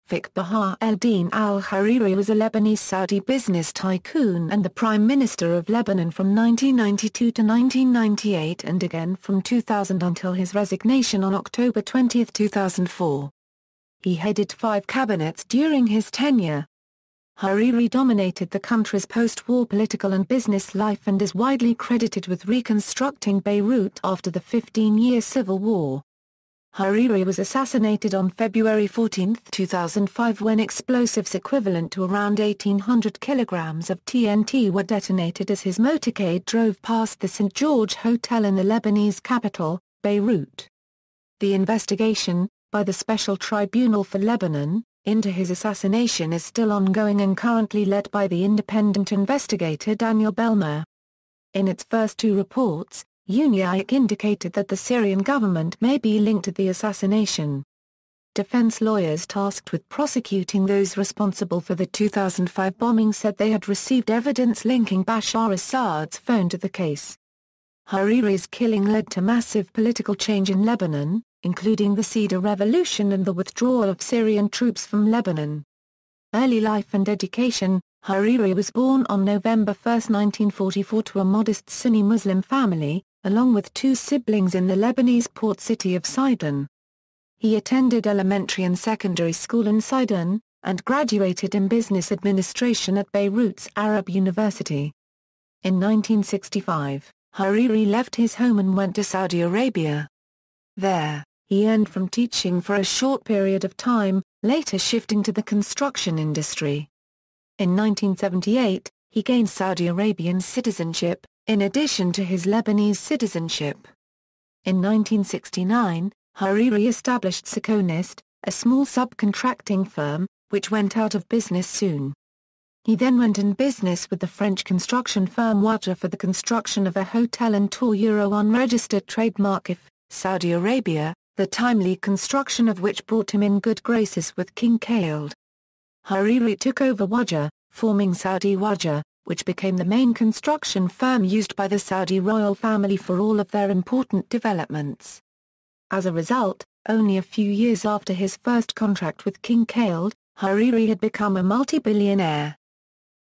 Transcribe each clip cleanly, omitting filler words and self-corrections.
Rafic Baha el-Deen al-Hariri was a Lebanese-Saudi business tycoon and the Prime Minister of Lebanon from 1992 to 1998 and again from 2000 until his resignation on October 20, 2004. He headed 5 cabinets during his tenure. Hariri dominated the country's post-war political and business life and is widely credited with reconstructing Beirut after the 15-year civil war. Hariri was assassinated on February 14, 2005 when explosives equivalent to around 1,800 kilograms of TNT were detonated as his motorcade drove past the St. George Hotel in the Lebanese capital, Beirut. The investigation, by the Special Tribunal for Lebanon, into his assassination is still ongoing and currently led by the independent investigator Daniel Bellemare. In its first 2 reports, UNIIIC indicated that the Syrian government may be linked to the assassination. Defense lawyers tasked with prosecuting those responsible for the 2005 bombing said they had received evidence linking Bashar Assad's phone to the case. Hariri's killing led to massive political change in Lebanon, including the Cedar Revolution and the withdrawal of Syrian troops from Lebanon. Early life and education. Hariri was born on November 1, 1944 to a modest Sunni Muslim family, along with 2 siblings in the Lebanese port city of Sidon. He attended elementary and secondary school in Sidon, and graduated in business administration at Beirut's Arab University. In 1965, Hariri left his home and went to Saudi Arabia. There, he earned from teaching for a short period of time, later shifting to the construction industry. In 1978, he gained Saudi Arabian citizenship, in addition to his Lebanese citizenship. In 1969, Hariri established Seconist, a small subcontracting firm, which went out of business soon. He then went in business with the French construction firm Wajah for the construction of a hotel and tour unregistered trademark if, Saudi Arabia, the timely construction of which brought him in good graces with King Khaled. Hariri took over Wajah, forming Saudi Wajah, which became the main construction firm used by the Saudi royal family for all of their important developments. As a result, only a few years after his first contract with King Khaled, Hariri had become a multi-billionaire.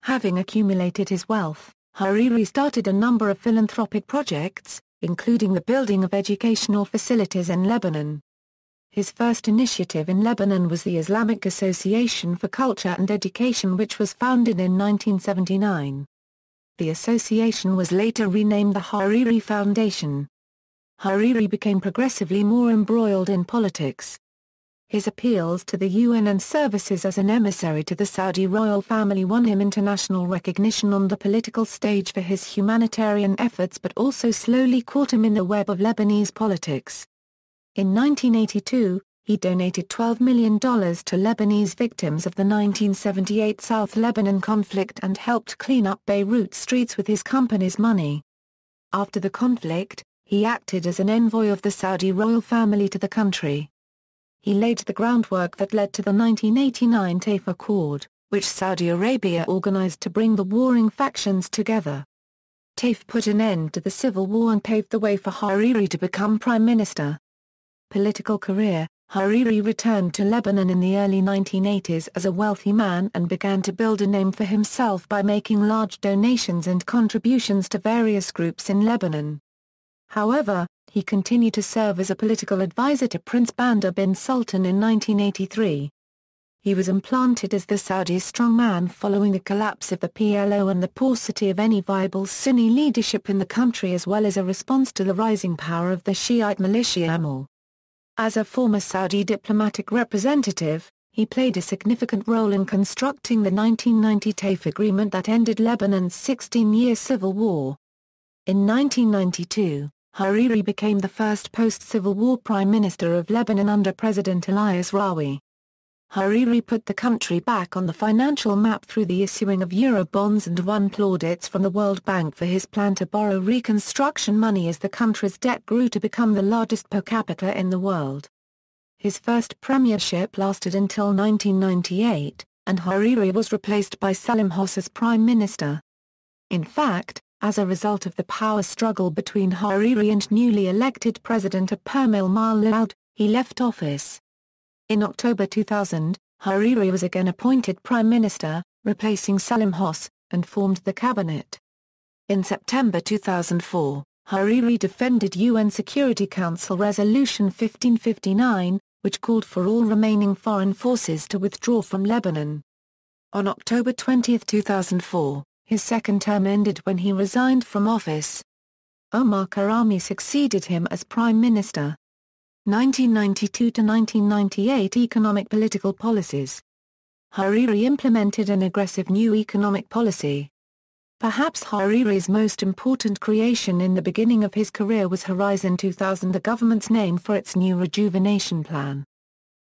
Having accumulated his wealth, Hariri started a number of philanthropic projects, including the building of educational facilities in Lebanon. His first initiative in Lebanon was the Islamic Association for Culture and Education, which was founded in 1979. The association was later renamed the Hariri Foundation. Hariri became progressively more embroiled in politics. His appeals to the UN and services as an emissary to the Saudi royal family won him international recognition on the political stage for his humanitarian efforts, but also slowly caught him in the web of Lebanese politics. In 1982, he donated $12 million to Lebanese victims of the 1978 South Lebanon conflict and helped clean up Beirut streets with his company's money. After the conflict, he acted as an envoy of the Saudi royal family to the country. He laid the groundwork that led to the 1989 TAIF Accord, which Saudi Arabia organized to bring the warring factions together. TAIF put an end to the civil war and paved the way for Hariri to become prime minister. Political career. Hariri returned to Lebanon in the early 1980s as a wealthy man and began to build a name for himself by making large donations and contributions to various groups in Lebanon. However, he continued to serve as a political advisor to Prince Bandar bin Sultan in 1983. He was implanted as the Saudi's strongman following the collapse of the PLO and the paucity of any viable Sunni leadership in the country, as well as a response to the rising power of the Shiite militia Amal. As a former Saudi diplomatic representative, he played a significant role in constructing the 1990 TAIF agreement that ended Lebanon's 16-year civil war. In 1992, Hariri became the first post-Civil War Prime Minister of Lebanon under President Elias Rawi. Hariri put the country back on the financial map through the issuing of Eurobonds and won plaudits from the World Bank for his plan to borrow reconstruction money as the country's debt grew to become the largest per capita in the world. His first premiership lasted until 1998, and Hariri was replaced by Salim Hoss as Prime Minister. In fact, as a result of the power struggle between Hariri and newly elected President Permel Mal-Laoud, he left office. In October 2000, Hariri was again appointed Prime Minister, replacing Salim Hoss, and formed the cabinet. In September 2004, Hariri defended UN Security Council Resolution 1559, which called for all remaining foreign forces to withdraw from Lebanon. On October 20, 2004, his second term ended when he resigned from office. Omar Karami succeeded him as Prime Minister. 1992 to 1998 Economic Political Policies. Hariri implemented an aggressive new economic policy. Perhaps Hariri's most important creation in the beginning of his career was Horizon 2000, the government's name for its new rejuvenation plan.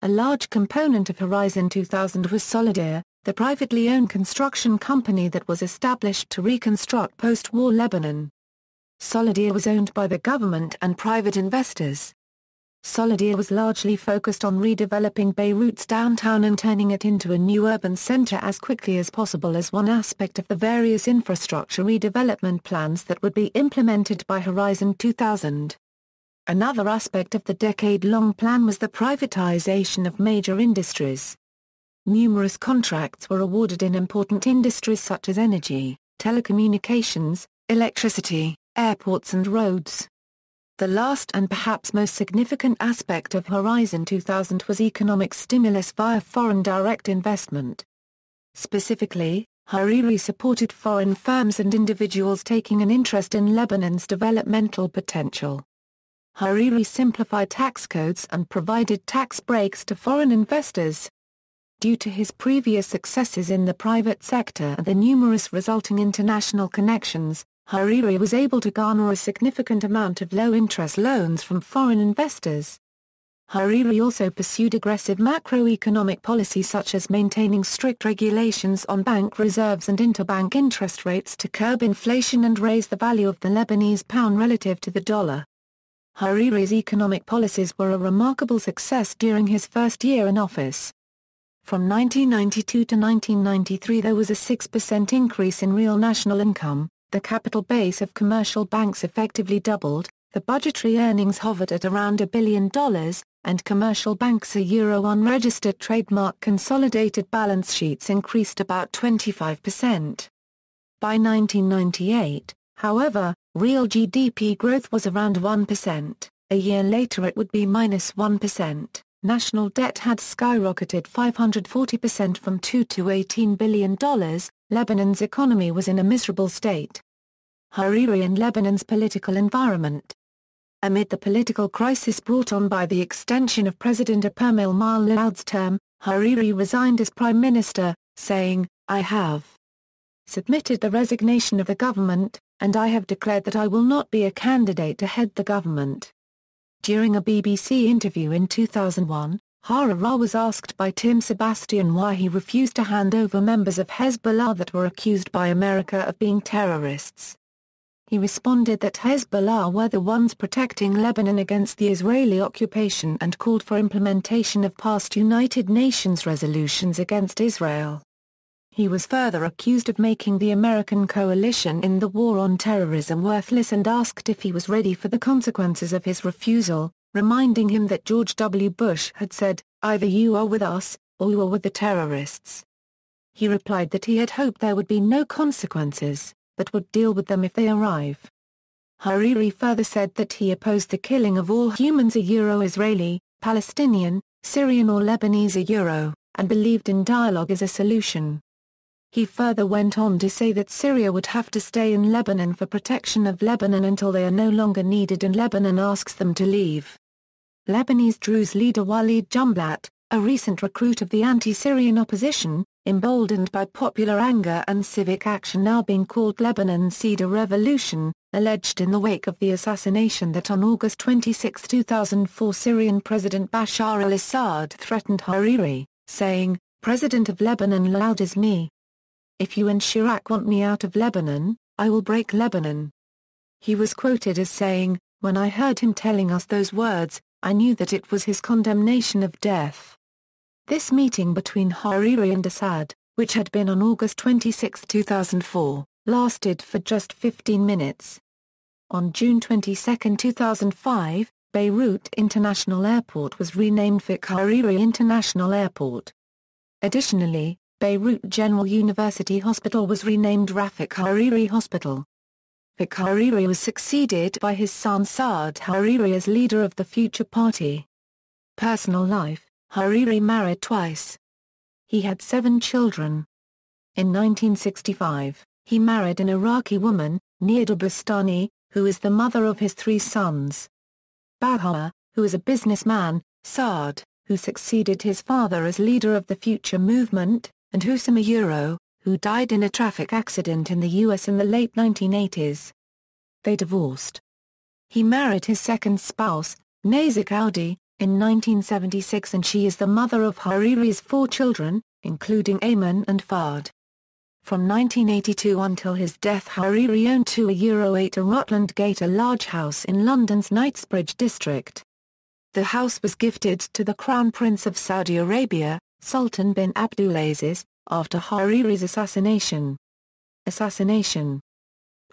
A large component of Horizon 2000 was Solidaire, the privately owned construction company that was established to reconstruct post-war Lebanon. Solidaire was owned by the government and private investors. Solidaire was largely focused on redeveloping Beirut's downtown and turning it into a new urban center as quickly as possible as one aspect of the various infrastructure redevelopment plans that would be implemented by Horizon 2000. Another aspect of the decade-long plan was the privatization of major industries. Numerous contracts were awarded in important industries such as energy, telecommunications, electricity, airports and roads. The last and perhaps most significant aspect of Horizon 2000 was economic stimulus via foreign direct investment. Specifically, Hariri supported foreign firms and individuals taking an interest in Lebanon's developmental potential. Hariri simplified tax codes and provided tax breaks to foreign investors. Due to his previous successes in the private sector and the numerous resulting international connections, Hariri was able to garner a significant amount of low-interest loans from foreign investors. Hariri also pursued aggressive macroeconomic policies such as maintaining strict regulations on bank reserves and interbank interest rates to curb inflation and raise the value of the Lebanese pound relative to the dollar. Hariri's economic policies were a remarkable success during his first year in office. From 1992 to 1993 there was a 6% increase in real national income. The capital base of commercial banks effectively doubled, the budgetary earnings hovered at around $1 billion, and commercial banks' Euro unregistered trademark consolidated balance sheets increased about 25%. By 1998, however, real GDP growth was around 1%, a year later it would be -1%. National debt had skyrocketed 540% from $2 to $18 billion, Lebanon's economy was in a miserable state. Hariri and Lebanon's political environment. Amid the political crisis brought on by the extension of President Abdel Malloud's term, Hariri resigned as Prime Minister, saying, "I have submitted the resignation of the government, and I have declared that I will not be a candidate to head the government." During a BBC interview in 2001, Hariri was asked by Tim Sebastian why he refused to hand over members of Hezbollah that were accused by America of being terrorists. He responded that Hezbollah were the ones protecting Lebanon against the Israeli occupation and called for implementation of past United Nations resolutions against Israel. He was further accused of making the American coalition in the war on terrorism worthless and asked if he was ready for the consequences of his refusal, reminding him that George W. Bush had said, "Either you are with us, or you are with the terrorists." He replied that he had hoped there would be no consequences, but would deal with them if they arrive. Hariri further said that he opposed the killing of all humans Israeli, Palestinian, Syrian or Lebanese and believed in dialogue as a solution. He further went on to say that Syria would have to stay in Lebanon for protection of Lebanon until they are no longer needed and Lebanon asks them to leave. Lebanese Druze leader Walid Jumblat, a recent recruit of the anti-Syrian opposition, emboldened by popular anger and civic action now being called Lebanon's Cedar Revolution, alleged in the wake of the assassination that on August 26, 2004 Syrian President Bashar al-Assad threatened Hariri, saying, "President of Lebanon loud as me. If you and Chirac want me out of Lebanon, I will break Lebanon." He was quoted as saying, "When I heard him telling us those words, I knew that it was his condemnation of death." This meeting between Hariri and Assad, which had been on August 26, 2004, lasted for just 15 minutes. On June 22, 2005, Beirut International Airport was renamed Rafic Hariri International Airport. Additionally, Beirut General University Hospital was renamed Rafic Hariri Hospital. Rafic Hariri was succeeded by his son Saad Hariri as leader of the Future Party. Personal life: Hariri married twice. He had 7 children. In 1965, he married an Iraqi woman, Nida Bustani, who is the mother of his 3 sons. Baha, who is a businessman, Saad, who succeeded his father as leader of the Future Movement, and Husama Euro, who died in a traffic accident in the U.S. in the late 1980s. They divorced. He married his second spouse, Nazik Audi, in 1976, and she is the mother of Hariri's 4 children, including Ayman and Fard. From 1982 until his death, Hariri owned €2.8 a Rutland Gate, a large house in London's Knightsbridge district. The house was gifted to the Crown Prince of Saudi Arabia, Sultan bin Abdulaziz, after Hariri's assassination. Assassination.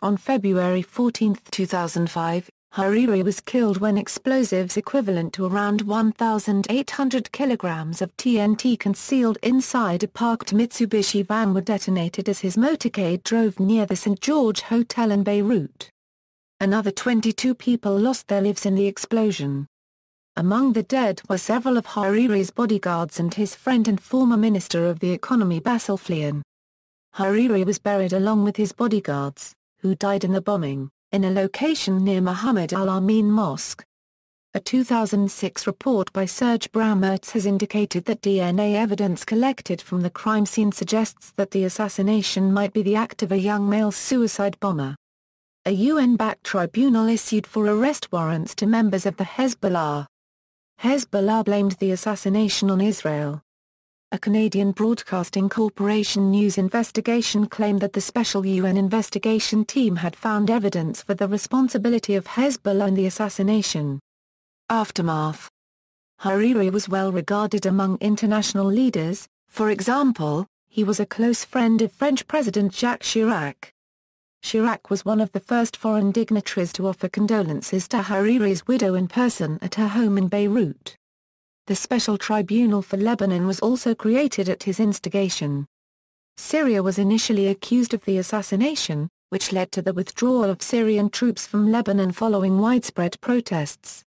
On February 14, 2005, Hariri was killed when explosives equivalent to around 1,800 kilograms of TNT concealed inside a parked Mitsubishi van were detonated as his motorcade drove near the St. George Hotel in Beirut. Another 22 people lost their lives in the explosion. Among the dead were several of Hariri's bodyguards and his friend and former Minister of the Economy Basil Fleon. Hariri was buried along with his bodyguards, who died in the bombing, in a location near Muhammad Al-Amin Mosque. A 2006 report by Serge Brammertz has indicated that DNA evidence collected from the crime scene suggests that the assassination might be the act of a young male suicide bomber. A UN-backed tribunal issued for arrest warrants to members of the Hezbollah. Hezbollah blamed the assassination on Israel. A Canadian Broadcasting Corporation news investigation claimed that the special UN investigation team had found evidence for the responsibility of Hezbollah in the assassination. Aftermath. Hariri was well regarded among international leaders. For example, he was a close friend of French President Jacques Chirac. Chirac was one of the first foreign dignitaries to offer condolences to Hariri's widow in person at her home in Beirut. The Special Tribunal for Lebanon was also created at his instigation. Syria was initially accused of the assassination, which led to the withdrawal of Syrian troops from Lebanon following widespread protests.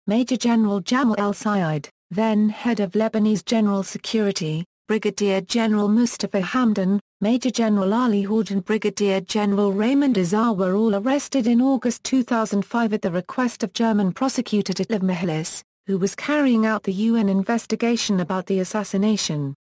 Major General Jamal El-Sayed, then head of Lebanese General Security, Brigadier General Mustafa Hamdan, Major General Ali Houj and Brigadier General Raymond Azar were all arrested in August 2005 at the request of German prosecutor Dietlef Michelis, who was carrying out the UN investigation about the assassination.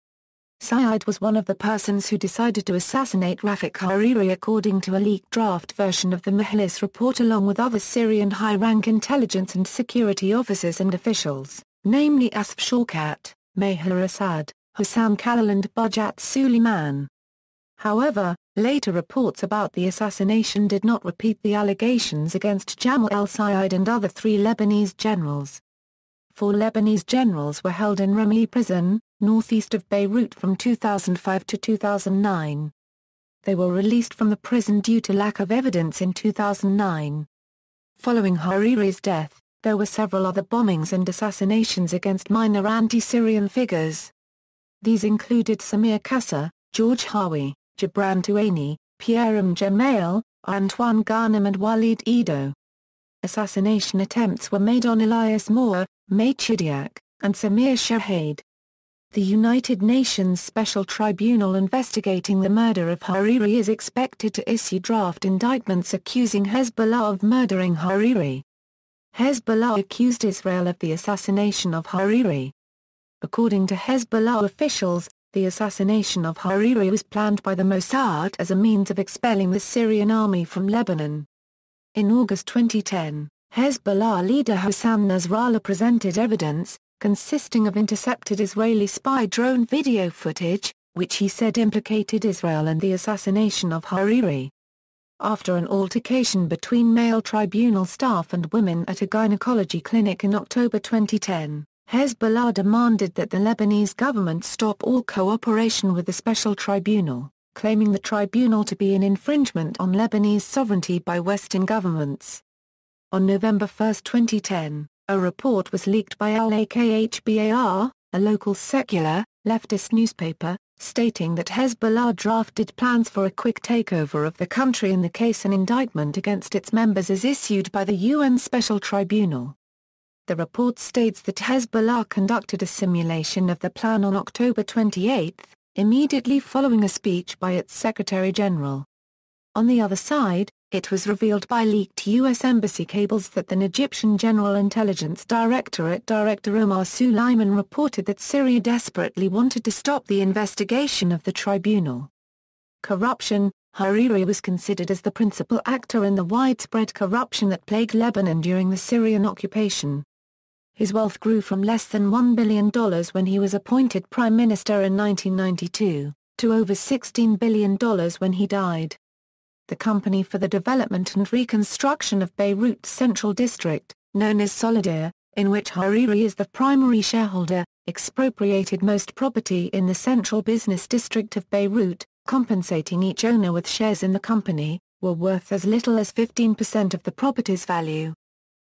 Sayed was one of the persons who decided to assassinate Rafic Hariri according to a leaked draft version of the Michelis report, along with other Syrian high-rank intelligence and security officers and officials, namely Asf Shawkat, Bashar Assad, Hossam Khalil and Bujat Suleiman. However, later reports about the assassination did not repeat the allegations against Jamal El-Sayed and other 3 Lebanese generals. 4 Lebanese generals were held in Remy prison, northeast of Beirut from 2005 to 2009. They were released from the prison due to lack of evidence in 2009. Following Hariri's death, there were several other bombings and assassinations against minor anti-Syrian figures. These included Samir Kassa, George Hawi, Gibran Touani, Pierre Mjemail, Antoine Ghanem and Walid Edo. Assassination attempts were made on Elias Moore, May Chidiak, and Samir Shahid. The United Nations Special Tribunal investigating the murder of Hariri is expected to issue draft indictments accusing Hezbollah of murdering Hariri. Hezbollah accused Israel of the assassination of Hariri. According to Hezbollah officials, the assassination of Hariri was planned by the Mossad as a means of expelling the Syrian army from Lebanon. In August 2010, Hezbollah leader Hassan Nasrallah presented evidence, consisting of intercepted Israeli spy drone video footage, which he said implicated Israel in the assassination of Hariri. After an altercation between male tribunal staff and women at a gynecology clinic in October 2010, Hezbollah demanded that the Lebanese government stop all cooperation with the Special Tribunal, claiming the tribunal to be an infringement on Lebanese sovereignty by Western governments. On November 1, 2010, a report was leaked by Al-Akhbar, a local secular, leftist newspaper, stating that Hezbollah drafted plans for a quick takeover of the country in the case an indictment against its members is issued by the UN Special Tribunal. The report states that Hezbollah conducted a simulation of the plan on October 28, immediately following a speech by its Secretary General. On the other side, it was revealed by leaked U.S. Embassy cables that the Egyptian General Intelligence Directorate Director Omar Suleiman reported that Syria desperately wanted to stop the investigation of the tribunal. Corruption. Hariri was considered as the principal actor in the widespread corruption that plagued Lebanon during the Syrian occupation. His wealth grew from less than $1 billion when he was appointed Prime Minister in 1992, to over $16 billion when he died. The Company for the Development and Reconstruction of Beirut's Central District, known as Solidaire, in which Hariri is the primary shareholder, expropriated most property in the central business district of Beirut, compensating each owner with shares in the company, were worth as little as 15% of the property's value.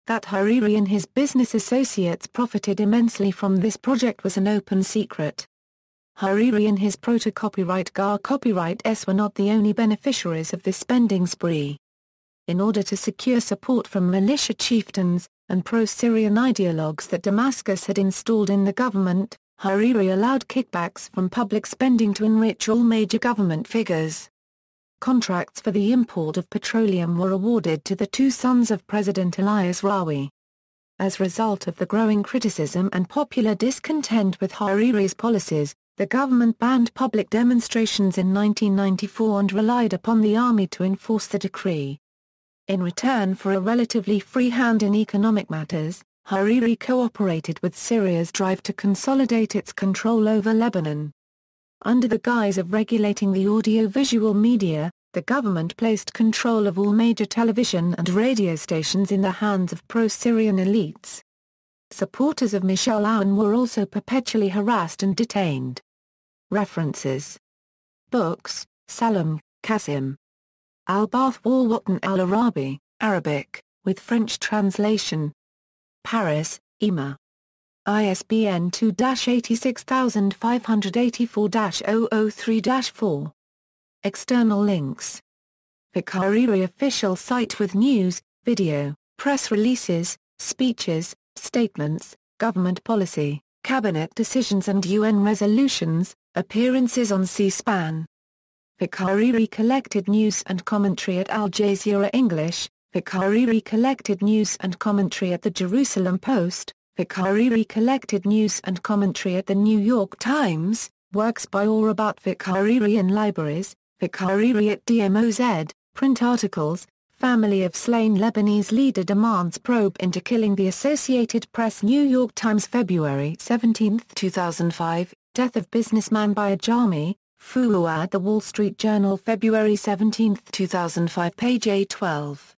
That Hariri and his business associates profited immensely from this project was an open secret. Hariri and his proto-copyright GAR copyright were not the only beneficiaries of this spending spree. In order to secure support from militia chieftains, and pro-Syrian ideologues that Damascus had installed in the government, Hariri allowed kickbacks from public spending to enrich all major government figures. Contracts for the import of petroleum were awarded to the two sons of President Elias Rawi. As a result of the growing criticism and popular discontent with Hariri's policies, the government banned public demonstrations in 1994 and relied upon the army to enforce the decree. In return for a relatively free hand in economic matters, Hariri cooperated with Syria's drive to consolidate its control over Lebanon. Under the guise of regulating the audio-visual media, the government placed control of all major television and radio stations in the hands of pro-Syrian elites. Supporters of Michel Aoun were also perpetually harassed and detained. References. Books: Salam, Qasim. Al-Ba'th wal-Watan al-Arabi, Arabic, with French translation. Paris, EMA. ISBN 2-86584-003-4. External links. Rafic Hariri official site with news, video, press releases, speeches, statements, government policy, cabinet decisions and UN resolutions, appearances on C-SPAN. Rafic Hariri collected news and commentary at Al Jazeera English, Rafic Hariri collected news and commentary at the Jerusalem Post, Rafic Hariri collected news and commentary at the New York Times, works by or about Rafic Hariri in libraries, Rafic Hariri at DMOZ, print articles, family of slain Lebanese leader demands probe into killing the Associated Press New York Times February 17, 2005, death of businessman by a Jami, Fuad The Wall Street Journal February 17, 2005 page A12.